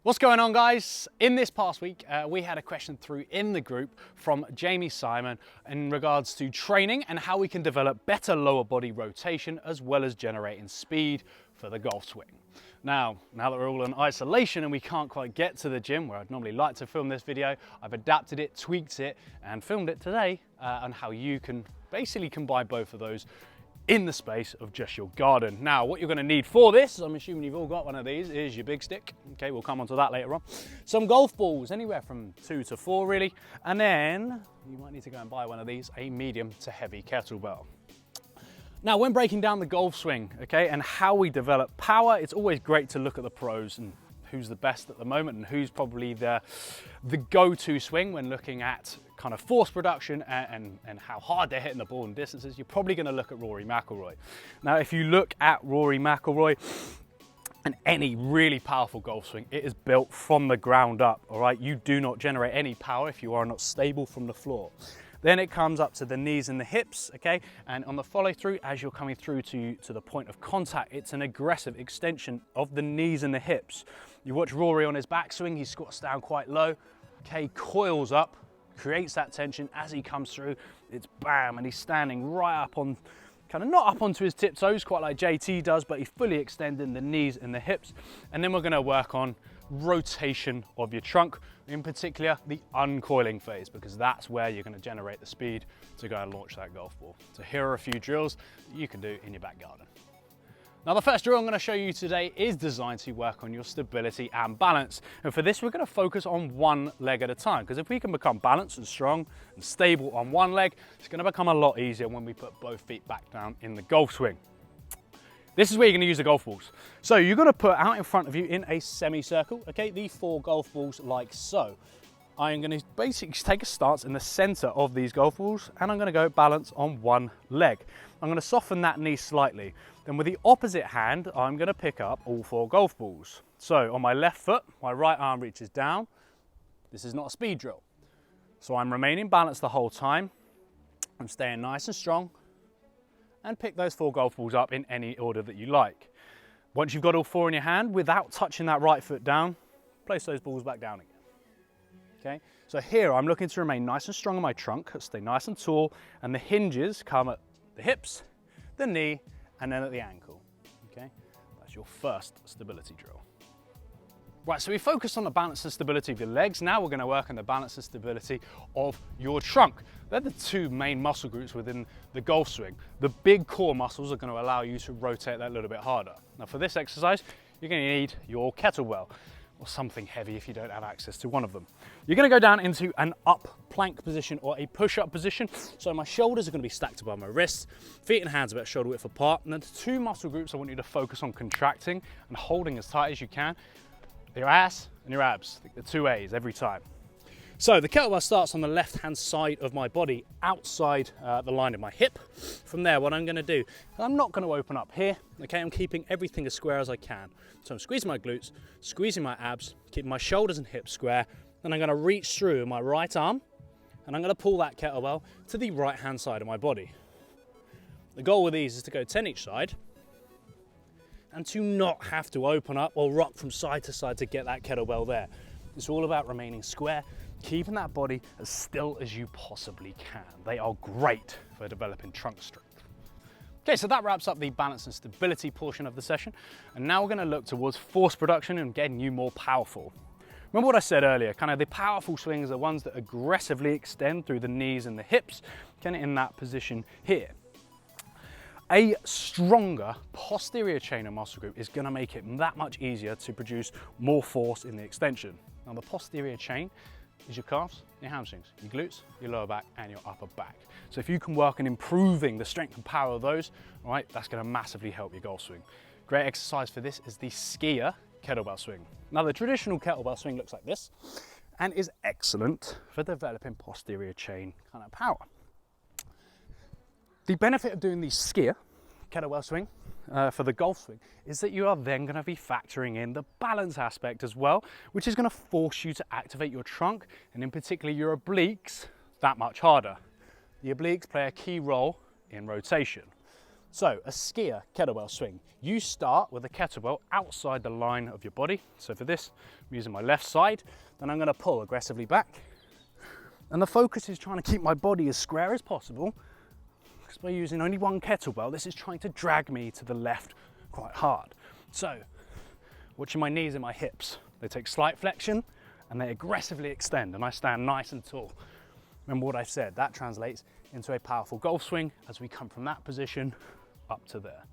What's going on, guys? In this past week, we had a question through in the group from Jamie Simon in regards to training and how we can develop better lower body rotation as well as generating speed for the golf swing. Now that we're all in isolation and we can't quite get to the gym where I'd normally like to film this video, I've adapted it, tweaked it, and filmed it today on how you can basically combine both of those in the space of just your garden. Now, what you're gonna need for this, I'm assuming you've all got one of these, is your big stick. Okay, we'll come onto that later on. Some golf balls, anywhere from 2 to 4 really. And then you might need to go and buy one of these, a medium to heavy kettlebell. Now, when breaking down the golf swing, okay, and how we develop power, it's always great to look at the pros and who's the best at the moment and who's probably the go-to swing when looking at kind of force production and how hard they're hitting the ball and distances. You're probably going to look at Rory McIlroy. Now, if you look at Rory McIlroy and any really powerful golf swing, it is built from the ground up, all right? You do not generate any power if you are not stable from the floor. Then it comes up to the knees and the hips, okay? And on the follow through, as you're coming through to the point of contact, it's an aggressive extension of the knees and the hips. You watch Rory on his backswing, he squats down quite low, okay, coils up, creates that tension as he comes through, it's bam, and he's standing right up on, kind of not up onto his tiptoes, quite like JT does, but he's fully extending the knees and the hips. And then we're gonna work on rotation of your trunk, in particular the uncoiling phase, because that's where you're going to generate the speed to go and launch that golf ball. So here are a few drills that you can do in your back garden. Now, the first drill I'm going to show you today is designed to work on your stability and balance. And for this, we're going to focus on one leg at a time, because if we can become balanced and strong and stable on one leg, it's going to become a lot easier when we put both feet back down in the golf swing. This is where you're going to use the golf balls. So you're going to put out in front of you in a semicircle, okay, the 4 golf balls like so. I'm going to basically take a stance in the center of these golf balls and I'm going to go balance on one leg. I'm going to soften that knee slightly. Then with the opposite hand, I'm going to pick up all 4 golf balls. So on my left foot, my right arm reaches down. This is not a speed drill. So I'm remaining balanced the whole time. I'm staying nice and strong. And pick those 4 golf balls up in any order that you like. Once you've got all 4 in your hand, without touching that right foot down, place those balls back down again. Okay, so here I'm looking to remain nice and strong on my trunk, stay nice and tall, and the hinges come at the hips, the knee, and then at the ankle. Okay, that's your first stability drill. Right, so we focused on the balance and stability of your legs. Now we're going to work on the balance and stability of your trunk. They're the 2 main muscle groups within the golf swing. The big core muscles are going to allow you to rotate that a little bit harder. Now for this exercise, you're going to need your kettlebell or something heavy if you don't have access to one of them. You're going to go down into an up plank position or a push-up position. So my shoulders are going to be stacked above my wrists, feet and hands about shoulder width apart. And then the 2 muscle groups I want you to focus on contracting and holding as tight as you can. Your ass and your abs, the 2 A's every time. So the kettlebell starts on the left-hand side of my body, outside the line of my hip. From there, what I'm gonna do, I'm not gonna open up here, okay? I'm keeping everything as square as I can. So I'm squeezing my glutes, squeezing my abs, keeping my shoulders and hips square, then I'm gonna reach through my right arm, and I'm gonna pull that kettlebell to the right-hand side of my body. The goal with these is to go 10 each side, and to not have to open up or rock from side to side to get that kettlebell there. It's all about remaining square, keeping that body as still as you possibly can. They are great for developing trunk strength. Okay, so that wraps up the balance and stability portion of the session. And now we're going to look towards force production and getting you more powerful. Remember what I said earlier, kind of the powerful swings are the ones that aggressively extend through the knees and the hips, kind of in that position here. A stronger posterior chain of muscle group is going to make it that much easier to produce more force in the extension. Now the posterior chain is your calves, your hamstrings, your glutes, your lower back and your upper back. So if you can work on improving the strength and power of those, all right, that's going to massively help your golf swing. Great exercise for this is the skier kettlebell swing. Now the traditional kettlebell swing looks like this and is excellent for developing posterior chain kind of power. The benefit of doing the skier kettlebell swing for the golf swing is that you are then going to be factoring in the balance aspect as well, which is going to force you to activate your trunk and in particular your obliques that much harder. The obliques play a key role in rotation. So a skier kettlebell swing, you start with a kettlebell outside the line of your body. So for this, I'm using my left side, then I'm gonna pull aggressively back. And the focus is trying to keep my body as square as possible, because by using only one kettlebell, this is trying to drag me to the left quite hard. So, watching my knees and my hips, they take slight flexion and they aggressively extend, and I stand nice and tall. Remember what I've said, that translates into a powerful golf swing as we come from that position up to there.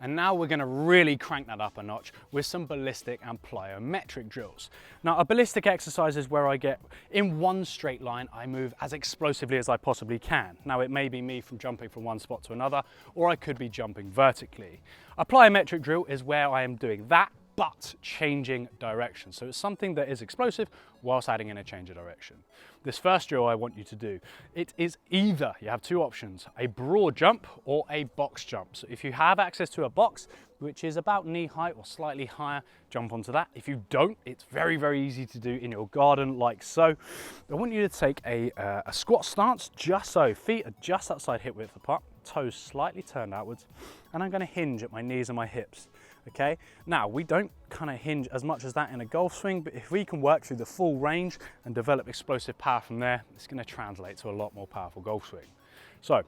And now we're going to really crank that up a notch with some ballistic and plyometric drills. Now, a ballistic exercise is where I get in one straight line, I move as explosively as I possibly can. Now, it may be me from jumping from one spot to another, or I could be jumping vertically. A plyometric drill is where I am doing that, but changing direction. So it's something that is explosive whilst adding in a change of direction. This first drill I want you to do, it is either, you have two options, a broad jump or a box jump. So if you have access to a box, which is about knee height or slightly higher, jump onto that. If you don't, it's very, very easy to do in your garden like so. I want you to take a squat stance, just so, feet are just outside hip width apart, toes slightly turned outwards, and I'm gonna hinge at my knees and my hips. Okay, now we don't kind of hinge as much as that in a golf swing, but if we can work through the full range and develop explosive power from there, it's going to translate to a lot more powerful golf swing. So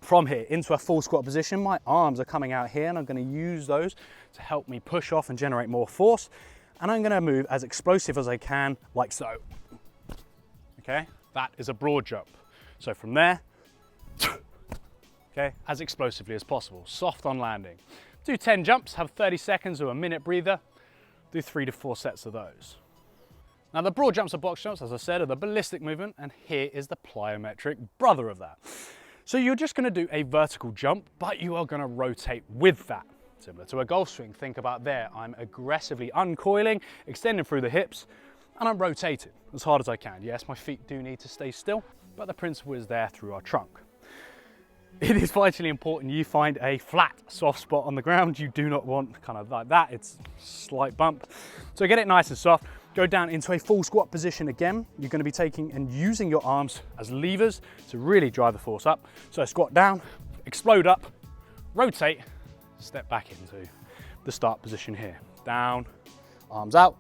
from here into a full squat position, my arms are coming out here and I'm going to use those to help me push off and generate more force. And I'm going to move as explosive as I can, like so. Okay, that is a broad jump. So from there, okay, as explosively as possible, soft on landing. Do 10 jumps, have 30 seconds or a minute breather. Do 3 to 4 sets of those. Now the broad jumps or box jumps, as I said, are the ballistic movement, and here is the plyometric brother of that. So you're just gonna do a vertical jump, but you are gonna rotate with that. Similar to a golf swing, think about there. I'm aggressively uncoiling, extending through the hips, and I'm rotating as hard as I can. Yes, my feet do need to stay still, but the principle is there through our trunk. It is vitally important you find a flat, soft spot on the ground. You do not want kind of like that, it's a slight bump. So get it nice and soft, go down into a full squat position again. You're gonna be taking and using your arms as levers to really drive the force up. So squat down, explode up, rotate, step back into the start position here. Down, arms out,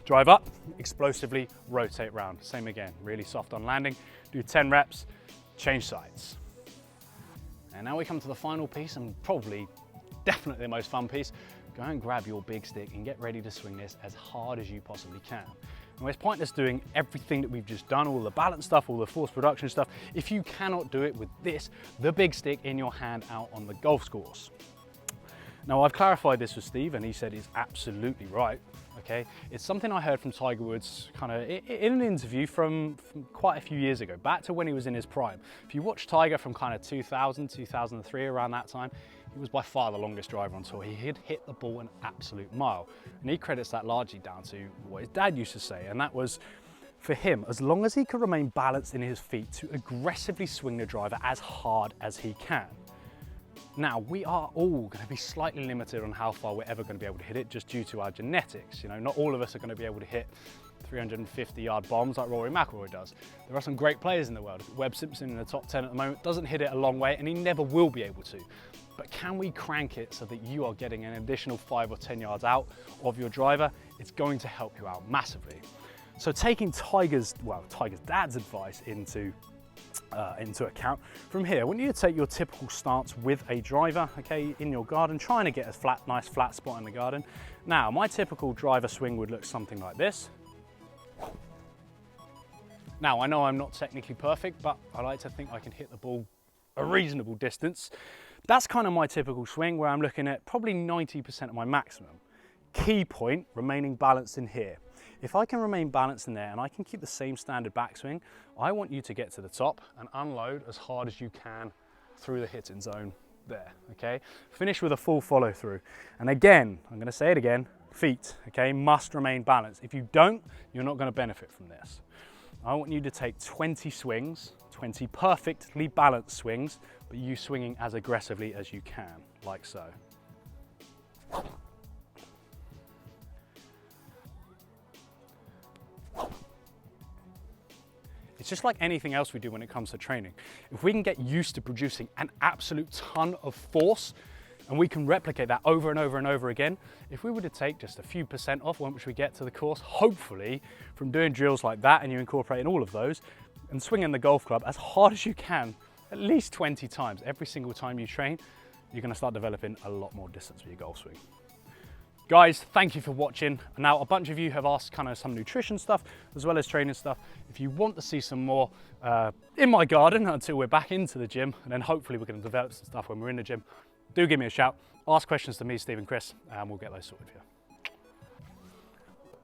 drive up, explosively rotate round. Same again, really soft on landing. Do 10 reps, change sides. And now we come to the final piece, and probably definitely the most fun piece. Go and grab your big stick and get ready to swing this as hard as you possibly can. And it's pointless doing everything that we've just done, all the balance stuff, all the force production stuff, if you cannot do it with this, the big stick in your hand out on the golf course. Now I've clarified this with Steve and he said he's absolutely right. Okay, it's something I heard from Tiger Woods kind of in an interview from quite a few years ago, back to when he was in his prime. If you watch Tiger from kind of 2000, 2003, around that time, he was by far the longest driver on tour. He had hit the ball an absolute mile. And he credits that largely down to what his dad used to say, and that was, for him, as long as he could remain balanced in his feet, to aggressively swing the driver as hard as he can. Now, we are all going to be slightly limited on how far we're ever going to be able to hit it just due to our genetics. You know, not all of us are going to be able to hit 350-yard bombs like Rory McIlroy does. There are some great players in the world. Webb Simpson in the top 10 at the moment doesn't hit it a long way and he never will be able to. But can we crank it so that you are getting an additional 5 or 10 yards out of your driver? It's going to help you out massively. So taking Tiger's dad's advice into account. From here, I want you to take your typical stance with a driver, okay, in your garden, trying to get a nice flat spot in the garden. Now, my typical driver swing would look something like this. Now, I know I'm not technically perfect, but I like to think I can hit the ball a reasonable distance. That's kind of my typical swing, where I'm looking at probably 90% of my maximum. Key point, remaining balanced in here. If I can remain balanced in there and I can keep the same standard backswing, I want you to get to the top and unload as hard as you can through the hitting zone there, okay? Finish with a full follow through. And again, I'm gonna say it again, feet, okay, must remain balanced. If you don't, you're not gonna benefit from this. I want you to take 20 swings, 20 perfectly balanced swings, but you swinging as aggressively as you can, like so. It's just like anything else we do when it comes to training. If we can get used to producing an absolute ton of force, and we can replicate that over and over and over again, if we were to take just a few % off once we get to the course, hopefully from doing drills like that and you incorporating all of those and swinging the golf club as hard as you can, at least 20 times, every single time you train, you're gonna start developing a lot more distance with your golf swing. Guys, thank you for watching. Now, a bunch of you have asked kind of some nutrition stuff as well as training stuff. If you want to see some more in my garden until we're back into the gym, and then hopefully we're gonna develop some stuff when we're in the gym, do give me a shout. Ask questions to me, Steve and Chris, and we'll get those sorted for you.